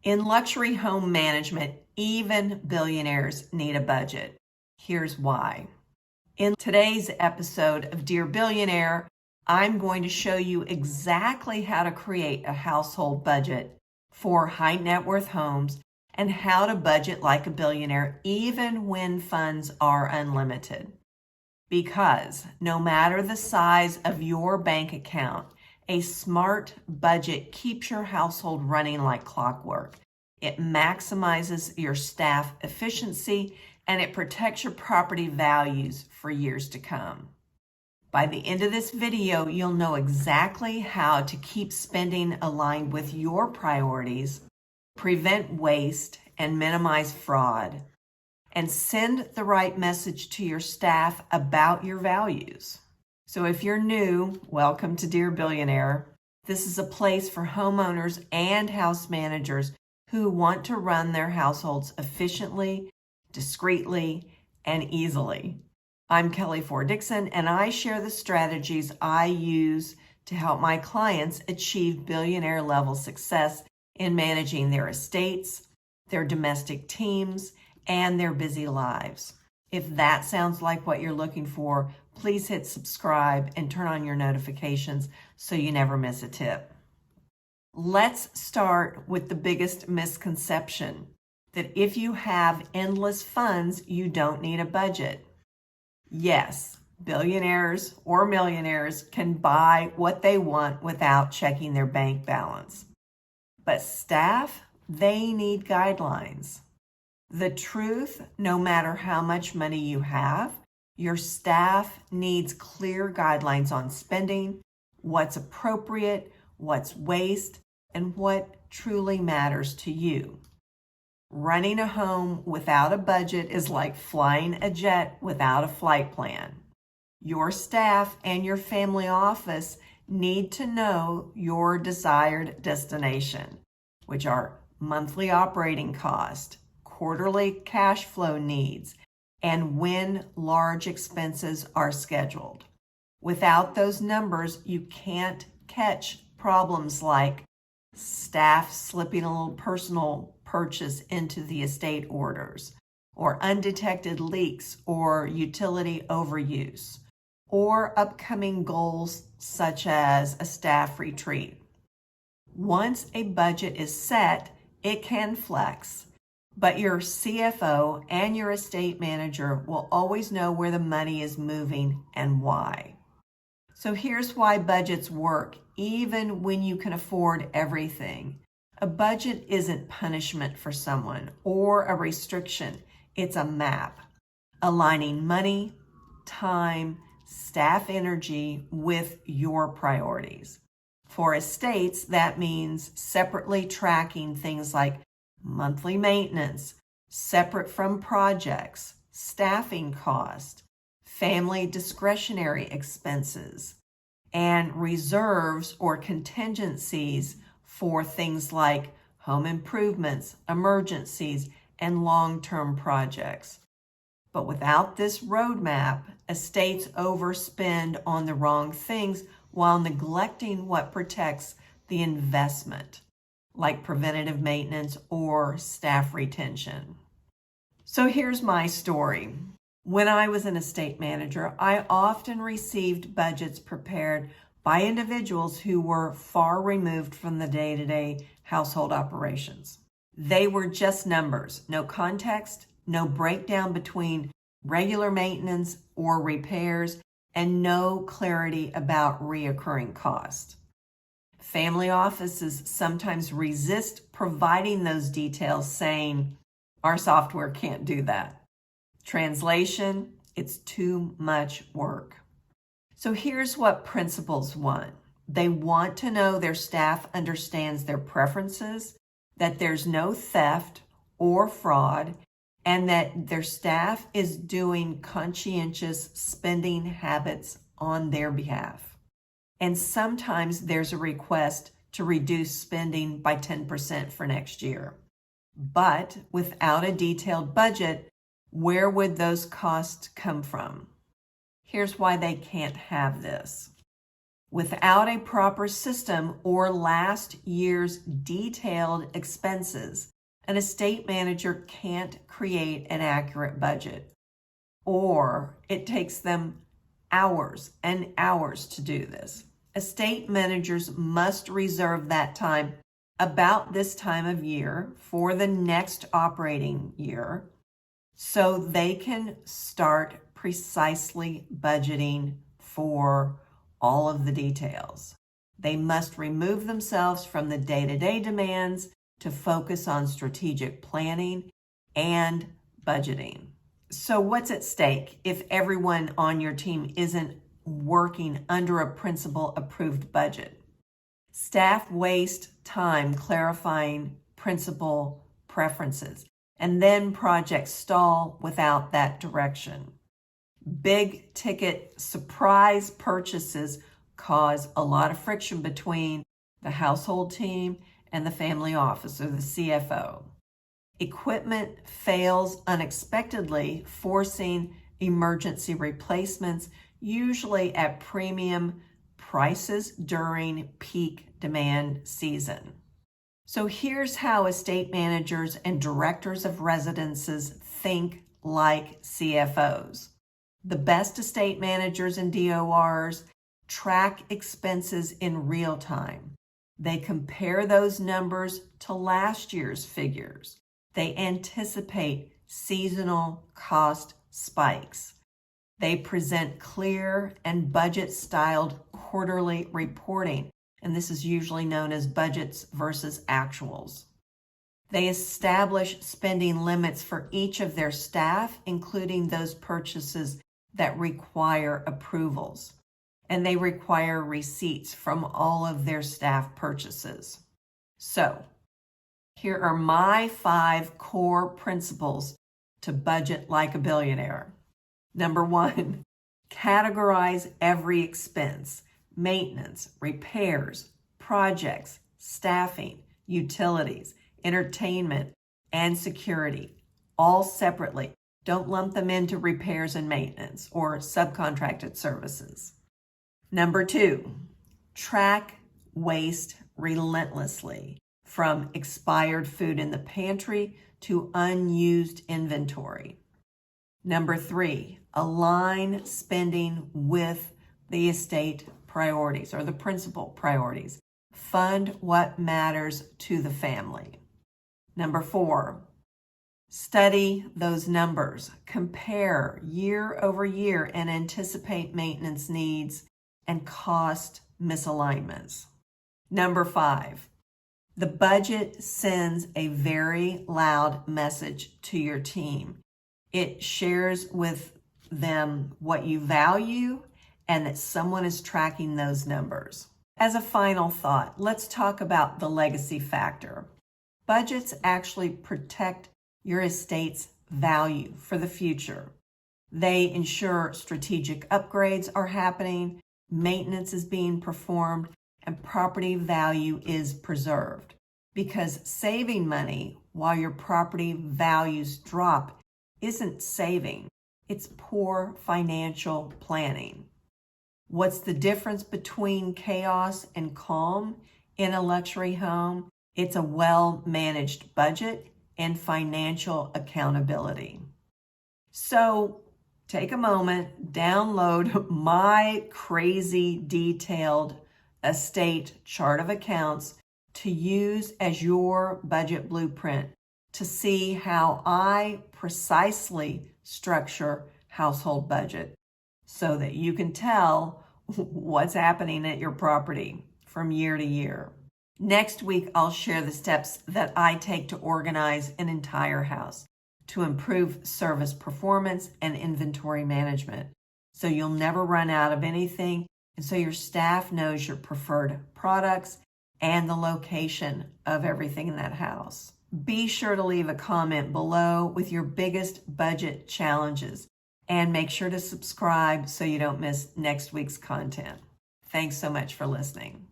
In luxury home management, even billionaires need a budget. Here's why. In today's episode of Dear Billionaire, I'm going to show you exactly how to create a household budget for high net worth homes and how to budget like a billionaire even when funds are unlimited. Because no matter the size of your bank account, a smart budget keeps your household running like clockwork. It maximizes your staff efficiency and it protects your property values for years to come. By the end of this video, you'll know exactly how to keep spending aligned with your priorities, prevent waste, and minimize fraud, and send the right message to your staff about your values. So if you're new, welcome to Dear Billionaire. This is a place for homeowners and house managers who want to run their households efficiently, discreetly, and easily. I'm Kelly Ford-Dixon, and I share the strategies I use to help my clients achieve billionaire-level success in managing their estates, their domestic teams, and their busy lives. If that sounds like what you're looking for, please hit subscribe and turn on your notifications so you never miss a tip. Let's start with the biggest misconception, that if you have endless funds, you don't need a budget. Yes, billionaires or millionaires can buy what they want without checking their bank balance. But staff, they need guidelines. The truth, no matter how much money you have, your staff needs clear guidelines on spending, what's appropriate, what's waste, and what truly matters to you. Running a home without a budget is like flying a jet without a flight plan. Your staff and your family office need to know your desired destination, which are monthly operating cost, quarterly cash flow needs, and when large expenses are scheduled. Without those numbers, you can't catch problems like staff slipping a little personal purchase into the estate orders, or undetected leaks or utility overuse, or upcoming goals such as a staff retreat. Once a budget is set, it can flex, but your CFO and your estate manager will always know where the money is moving and why. So here's why budgets work even when you can afford everything. A budget isn't punishment for someone or a restriction. It's a map, aligning money, time, staff energy with your priorities. For estates, that means separately tracking things like monthly maintenance, separate from projects, staffing cost, family discretionary expenses, and reserves or contingencies for things like home improvements, emergencies, and long-term projects. But without this roadmap, estates overspend on the wrong things while neglecting what protects the investment, like preventative maintenance or staff retention. So here's my story. When I was an estate manager, I often received budgets prepared by individuals who were far removed from the day-to-day household operations. They were just numbers, no context, no breakdown between regular maintenance or repairs, and no clarity about reoccurring cost. Family offices sometimes resist providing those details, saying, "Our software can't do that." Translation, it's too much work. So here's what principals want. They want to know their staff understands their preferences, that there's no theft or fraud, and that their staff is doing conscientious spending habits on their behalf. And sometimes there's a request to reduce spending by 10% for next year. But without a detailed budget, where would those costs come from? Here's why they can't have this. Without a proper system or last year's detailed expenses, an estate manager can't create an accurate budget, or it takes them hours and hours to do this. Estate managers must reserve that time about this time of year for the next operating year so they can start precisely budgeting for all of the details. They must remove themselves from the day-to-day demands to focus on strategic planning and budgeting. So what's at stake if everyone on your team isn't working under a principal-approved budget? Staff waste time clarifying principal preferences, and then projects stall without that direction. Big ticket surprise purchases cause a lot of friction between the household team and the family office or the CFO. Equipment fails unexpectedly, forcing emergency replacements, usually at premium prices during peak demand season. So here's how estate managers and directors of residences think like CFOs. The best estate managers and DORs track expenses in real time. They compare those numbers to last year's figures. They anticipate seasonal cost spikes. They present clear and budget-styled quarterly reporting, and this is usually known as budgets versus actuals. They establish spending limits for each of their staff, including those purchases that require approvals, and they require receipts from all of their staff purchases. So, here are my 5 core principles to budget like a billionaire. Number 1, categorize every expense: maintenance, repairs, projects, staffing, utilities, entertainment, and security, all separately. Don't lump them into repairs and maintenance or subcontracted services. Number 2, track waste relentlessly, from expired food in the pantry to unused inventory. Number 3, align spending with the estate priorities or the principal priorities. Fund what matters to the family. Number 4, study those numbers. Compare year over year and anticipate maintenance needs and cost misalignments. Number 5, the budget sends a very loud message to your team. It shares with them what you value and that someone is tracking those numbers. As a final thought, let's talk about the legacy factor. Budgets actually protect your estate's value for the future. They ensure strategic upgrades are happening, maintenance is being performed, and property value is preserved. Because saving money while your property values drop isn't saving, it's poor financial planning. What's the difference between chaos and calm in a luxury home? It's a well-managed budget and financial accountability. So take a moment, download my crazy detailed estate chart of accounts to use as your budget blueprint to see how I precisely structure household budget so that you can tell what's happening at your property from year to year. Next week, I'll share the steps that I take to organize an entire house to improve service performance and inventory management, so you'll never run out of anything, and so your staff knows your preferred products and the location of everything in that house. Be sure to leave a comment below with your biggest budget challenges, and make sure to subscribe so you don't miss next week's content. Thanks so much for listening.